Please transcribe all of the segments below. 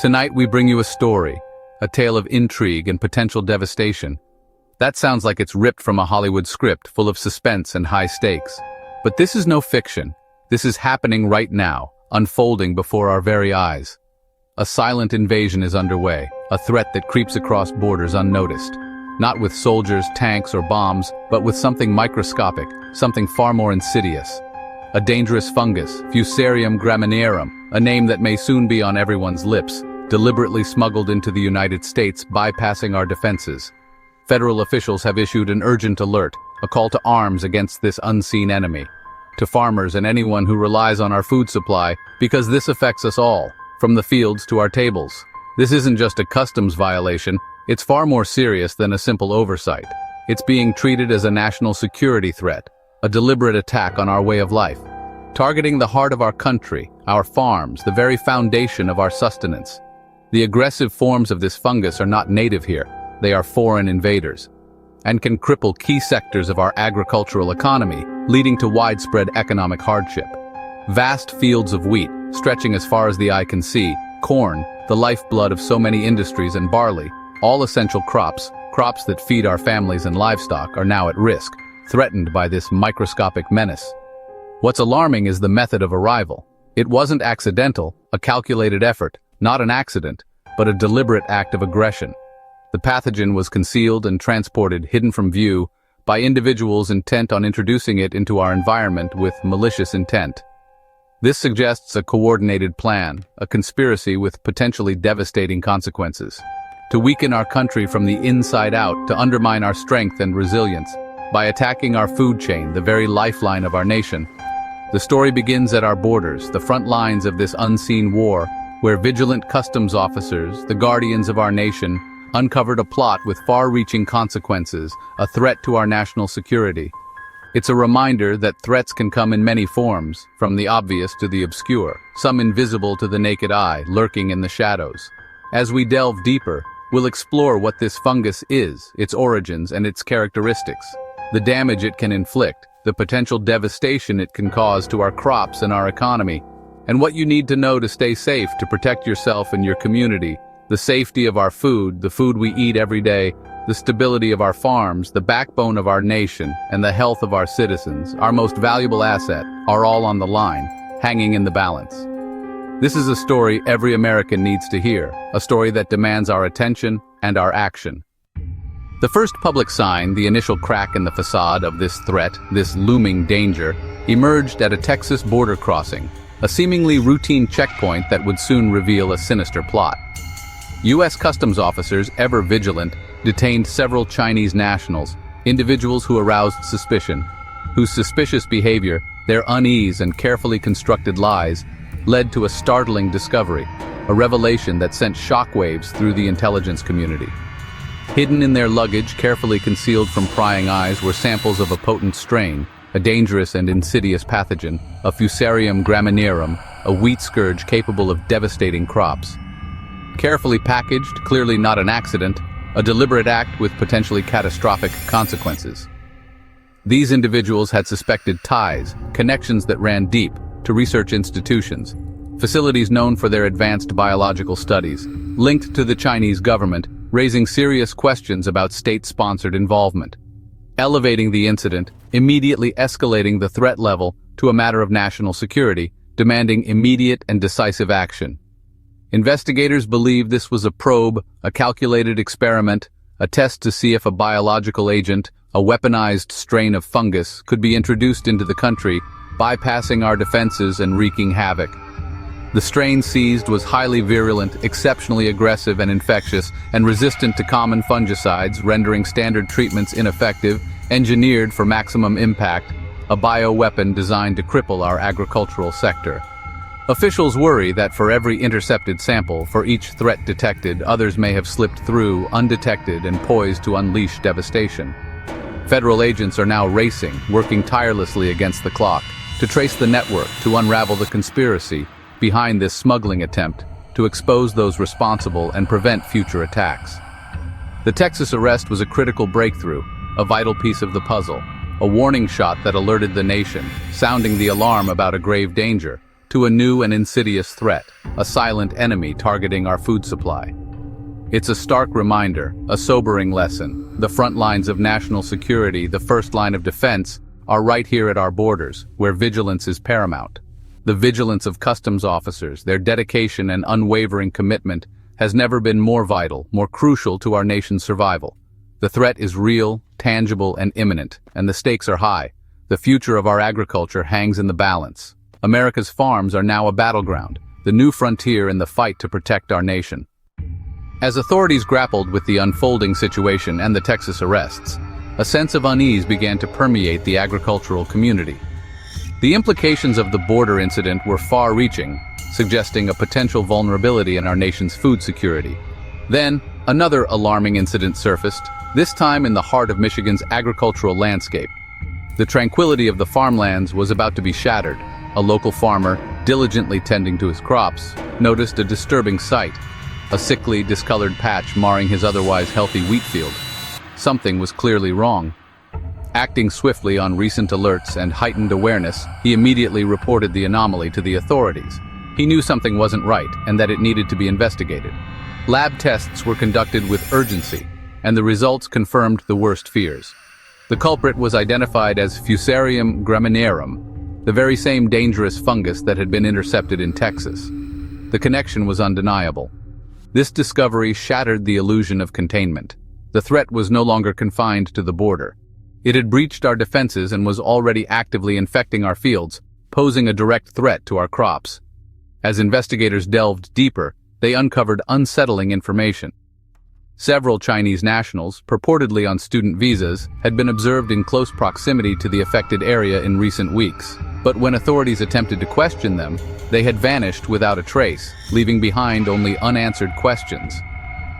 Tonight we bring you a story, a tale of intrigue and potential devastation. That sounds like it's ripped from a Hollywood script full of suspense and high stakes. But this is no fiction. This is happening right now, unfolding before our very eyes. A silent invasion is underway, a threat that creeps across borders unnoticed. Not with soldiers, tanks, or bombs, but with something microscopic, something far more insidious. A dangerous fungus, Fusarium graminearum, a name that may soon be on everyone's lips, deliberately smuggled into the United States, bypassing our defenses. Federal officials have issued an urgent alert, a call to arms against this unseen enemy. To farmers and anyone who relies on our food supply, because this affects us all, from the fields to our tables. This isn't just a customs violation, it's far more serious than a simple oversight. It's being treated as a national security threat, a deliberate attack on our way of life, targeting the heart of our country, our farms, the very foundation of our sustenance. The aggressive forms of this fungus are not native here, they are foreign invaders, and can cripple key sectors of our agricultural economy, leading to widespread economic hardship. Vast fields of wheat, stretching as far as the eye can see, corn, the lifeblood of so many industries, and barley, all essential crops that feed our families and livestock, are now at risk, threatened by this microscopic menace. What's alarming is the method of arrival. It wasn't accidental, a calculated effort, not an accident, but a deliberate act of aggression. The pathogen was concealed and transported, hidden from view, by individuals intent on introducing it into our environment with malicious intent. This suggests a coordinated plan, a conspiracy with potentially devastating consequences. To weaken our country from the inside out, to undermine our strength and resilience, by attacking our food chain, the very lifeline of our nation. The story begins at our borders, the front lines of this unseen war, where vigilant customs officers, the guardians of our nation, uncovered a plot with far-reaching consequences, a threat to our national security. It's a reminder that threats can come in many forms, from the obvious to the obscure, some invisible to the naked eye, lurking in the shadows. As we delve deeper, we'll explore what this fungus is, its origins, and its characteristics, the damage it can inflict, the potential devastation it can cause to our crops and our economy, and what you need to know to stay safe, to protect yourself and your community, the safety of our food, the food we eat every day, the stability of our farms, the backbone of our nation, and the health of our citizens, our most valuable asset, are all on the line, hanging in the balance. This is a story every American needs to hear, a story that demands our attention and our action. The first public sign, the initial crack in the facade of this threat, this looming danger, emerged at a Texas border crossing, a seemingly routine checkpoint that would soon reveal a sinister plot. U.S. Customs officers, ever vigilant, detained several Chinese nationals, individuals who aroused suspicion, whose suspicious behavior, their unease and carefully constructed lies, led to a startling discovery, a revelation that sent shockwaves through the intelligence community. Hidden in their luggage, carefully concealed from prying eyes, were samples of a potent strain, a dangerous and insidious pathogen, a Fusarium graminearum, a wheat scourge capable of devastating crops. Carefully packaged, clearly not an accident, a deliberate act with potentially catastrophic consequences. These individuals had suspected ties, connections that ran deep, to research institutions, facilities known for their advanced biological studies, linked to the Chinese government, raising serious questions about state-sponsored involvement. Elevating the incident, immediately escalating the threat level to a matter of national security, demanding immediate and decisive action. Investigators believe this was a probe, a calculated experiment, a test to see if a biological agent, a weaponized strain of fungus, could be introduced into the country, bypassing our defenses and wreaking havoc. The strain seized was highly virulent, exceptionally aggressive and infectious, and resistant to common fungicides, rendering standard treatments ineffective, engineered for maximum impact, a bioweapon designed to cripple our agricultural sector. Officials worry that for every intercepted sample, for each threat detected, others may have slipped through, undetected and poised to unleash devastation. Federal agents are now racing, working tirelessly against the clock, to trace the network, to unravel the conspiracy behind this smuggling attempt, to expose those responsible and prevent future attacks. The Texas arrest was a critical breakthrough, a vital piece of the puzzle, a warning shot that alerted the nation, sounding the alarm about a grave danger, to a new and insidious threat, a silent enemy targeting our food supply. It's a stark reminder, a sobering lesson. The front lines of national security, the first line of defense, are right here at our borders, where vigilance is paramount. The vigilance of customs officers, their dedication and unwavering commitment, has never been more vital, more crucial to our nation's survival. The threat is real, tangible, and imminent, and the stakes are high. The future of our agriculture hangs in the balance. America's farms are now a battleground, the new frontier in the fight to protect our nation. As authorities grappled with the unfolding situation and the Texas arrests, a sense of unease began to permeate the agricultural community. The implications of the border incident were far-reaching, suggesting a potential vulnerability in our nation's food security. Then, another alarming incident surfaced, this time in the heart of Michigan's agricultural landscape. The tranquility of the farmlands was about to be shattered. A local farmer, diligently tending to his crops, noticed a disturbing sight, a sickly, discolored patch marring his otherwise healthy wheat field. Something was clearly wrong. Acting swiftly on recent alerts and heightened awareness, he immediately reported the anomaly to the authorities. He knew something wasn't right and that it needed to be investigated. Lab tests were conducted with urgency, and the results confirmed the worst fears. The culprit was identified as Fusarium graminearum, the very same dangerous fungus that had been intercepted in Texas. The connection was undeniable. This discovery shattered the illusion of containment. The threat was no longer confined to the border. It had breached our defenses and was already actively infecting our fields, posing a direct threat to our crops. As investigators delved deeper, they uncovered unsettling information. Several Chinese nationals, purportedly on student visas, had been observed in close proximity to the affected area in recent weeks. But when authorities attempted to question them, they had vanished without a trace, leaving behind only unanswered questions.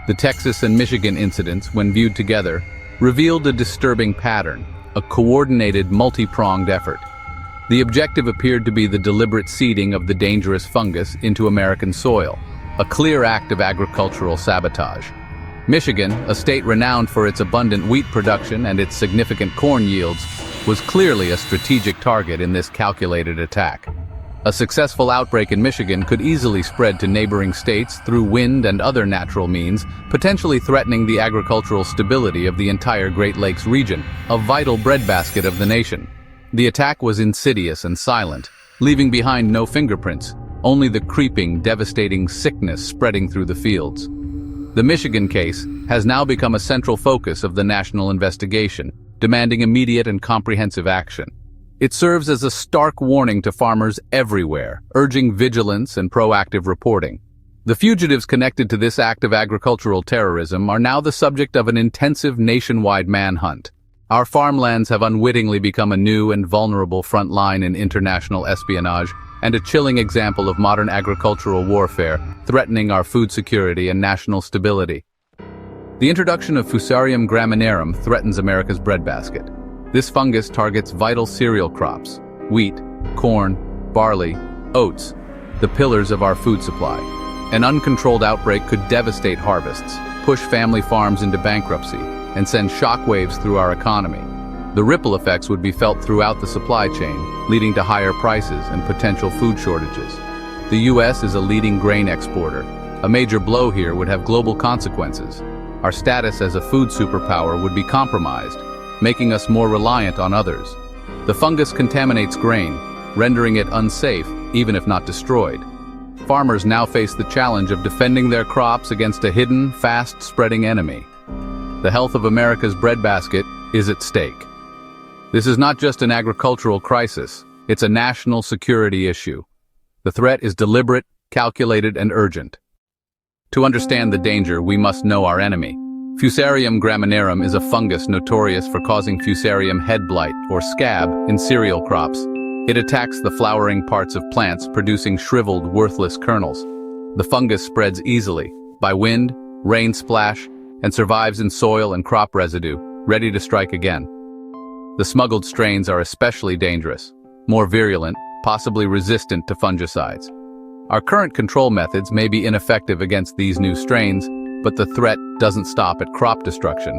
The Texas and Michigan incidents, when viewed together, revealed a disturbing pattern, a coordinated, multi-pronged effort. The objective appeared to be the deliberate seeding of the dangerous fungus into American soil, a clear act of agricultural sabotage. Michigan, a state renowned for its abundant wheat production and its significant corn yields, was clearly a strategic target in this calculated attack. A successful outbreak in Michigan could easily spread to neighboring states through wind and other natural means, potentially threatening the agricultural stability of the entire Great Lakes region, a vital breadbasket of the nation. The attack was insidious and silent, leaving behind no fingerprints, only the creeping, devastating sickness spreading through the fields. The Michigan case has now become a central focus of the national investigation, demanding immediate and comprehensive action. It serves as a stark warning to farmers everywhere, urging vigilance and proactive reporting. The fugitives connected to this act of agricultural terrorism are now the subject of an intensive nationwide manhunt. Our farmlands have unwittingly become a new and vulnerable front line in international espionage and a chilling example of modern agricultural warfare, threatening our food security and national stability. The introduction of Fusarium graminearum threatens America's breadbasket. This fungus targets vital cereal crops, wheat, corn, barley, oats, the pillars of our food supply. An uncontrolled outbreak could devastate harvests, push family farms into bankruptcy, and send shockwaves through our economy. The ripple effects would be felt throughout the supply chain, leading to higher prices and potential food shortages. The U.S. is a leading grain exporter. A major blow here would have global consequences. Our status as a food superpower would be compromised, making us more reliant on others. The fungus contaminates grain, rendering it unsafe, even if not destroyed. Farmers now face the challenge of defending their crops against a hidden, fast-spreading enemy. The health of America's breadbasket is at stake. This is not just an agricultural crisis, it's a national security issue. The threat is deliberate, calculated, and urgent. To understand the danger, we must know our enemy. Fusarium graminearum is a fungus notorious for causing fusarium head blight, or scab, in cereal crops. It attacks the flowering parts of plants, producing shriveled, worthless kernels. The fungus spreads easily, by wind, rain splash, and survives in soil and crop residue, ready to strike again. The smuggled strains are especially dangerous, more virulent, possibly resistant to fungicides. Our current control methods may be ineffective against these new strains, but the threat doesn't stop at crop destruction.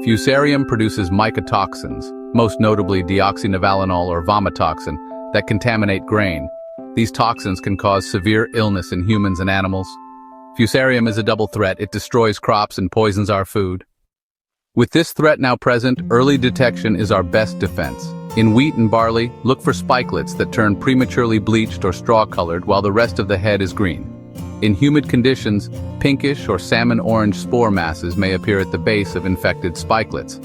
Fusarium produces mycotoxins, most notably deoxynivalenol or vomitoxin, that contaminate grain. These toxins can cause severe illness in humans and animals. Fusarium is a double threat. It destroys crops and poisons our food. With this threat now present, early detection is our best defense. In wheat and barley, look for spikelets that turn prematurely bleached or straw-colored while the rest of the head is green. In humid conditions, pinkish or salmon-orange spore masses may appear at the base of infected spikelets.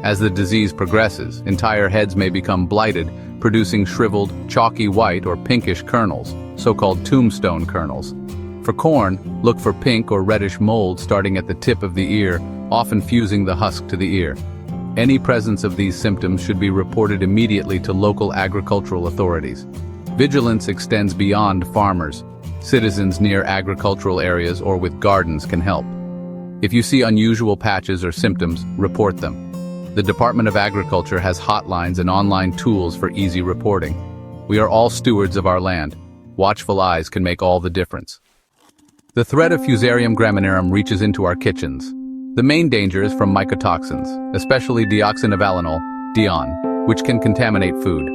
As the disease progresses, entire heads may become blighted, producing shriveled, chalky white or pinkish kernels, so-called tombstone kernels. For corn, look for pink or reddish mold starting at the tip of the ear, often fusing the husk to the ear. Any presence of these symptoms should be reported immediately to local agricultural authorities. Vigilance extends beyond farmers. Citizens near agricultural areas or with gardens can help. If you see unusual patches or symptoms, report them. The Department of Agriculture has hotlines and online tools for easy reporting. We are all stewards of our land. Watchful eyes can make all the difference. The threat of Fusarium graminearum reaches into our kitchens. The main danger is from mycotoxins, especially deoxynivalenol, DEON, which can contaminate food.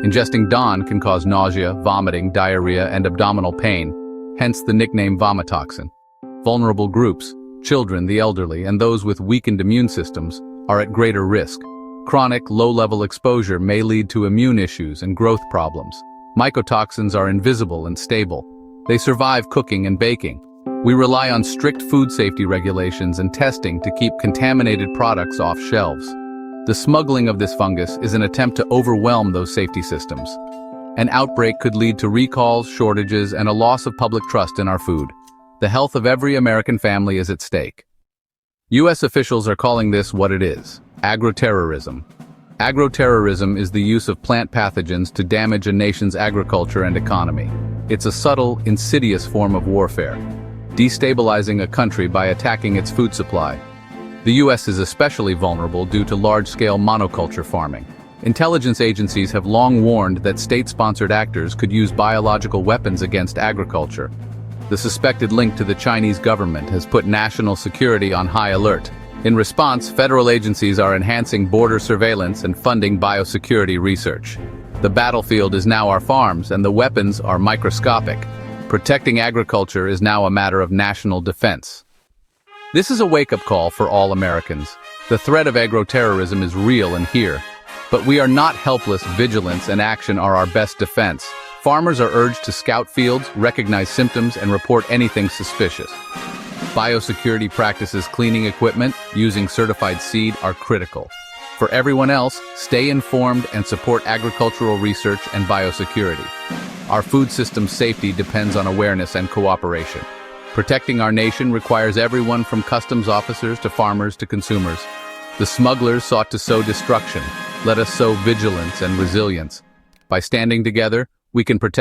Ingesting DON can cause nausea, vomiting, diarrhea, and abdominal pain, hence the nickname vomitoxin. Vulnerable groups, children, the elderly, and those with weakened immune systems, are at greater risk. Chronic, low-level exposure may lead to immune issues and growth problems. Mycotoxins are invisible and stable. They survive cooking and baking. We rely on strict food safety regulations and testing to keep contaminated products off shelves. The smuggling of this fungus is an attempt to overwhelm those safety systems. An outbreak could lead to recalls, shortages, and a loss of public trust in our food. The health of every American family is at stake. U.S. officials are calling this what it is: agroterrorism. Agroterrorism is the use of plant pathogens to damage a nation's agriculture and economy. It's a subtle, insidious form of warfare, destabilizing a country by attacking its food supply. The U.S. is especially vulnerable due to large-scale monoculture farming. Intelligence agencies have long warned that state-sponsored actors could use biological weapons against agriculture. The suspected link to the Chinese government has put national security on high alert. In response, federal agencies are enhancing border surveillance and funding biosecurity research. The battlefield is now our farms, and the weapons are microscopic. Protecting agriculture is now a matter of national defense. This is a wake-up call for all Americans. The threat of agroterrorism is real and here. But we are not helpless. Vigilance and action are our best defense. Farmers are urged to scout fields, recognize symptoms, and report anything suspicious. Biosecurity practices, cleaning equipment, using certified seed are critical. For everyone else, stay informed and support agricultural research and biosecurity. Our food system's safety depends on awareness and cooperation. Protecting our nation requires everyone from customs officers to farmers to consumers. The smugglers sought to sow destruction. Let us sow vigilance and resilience. By standing together, we can protect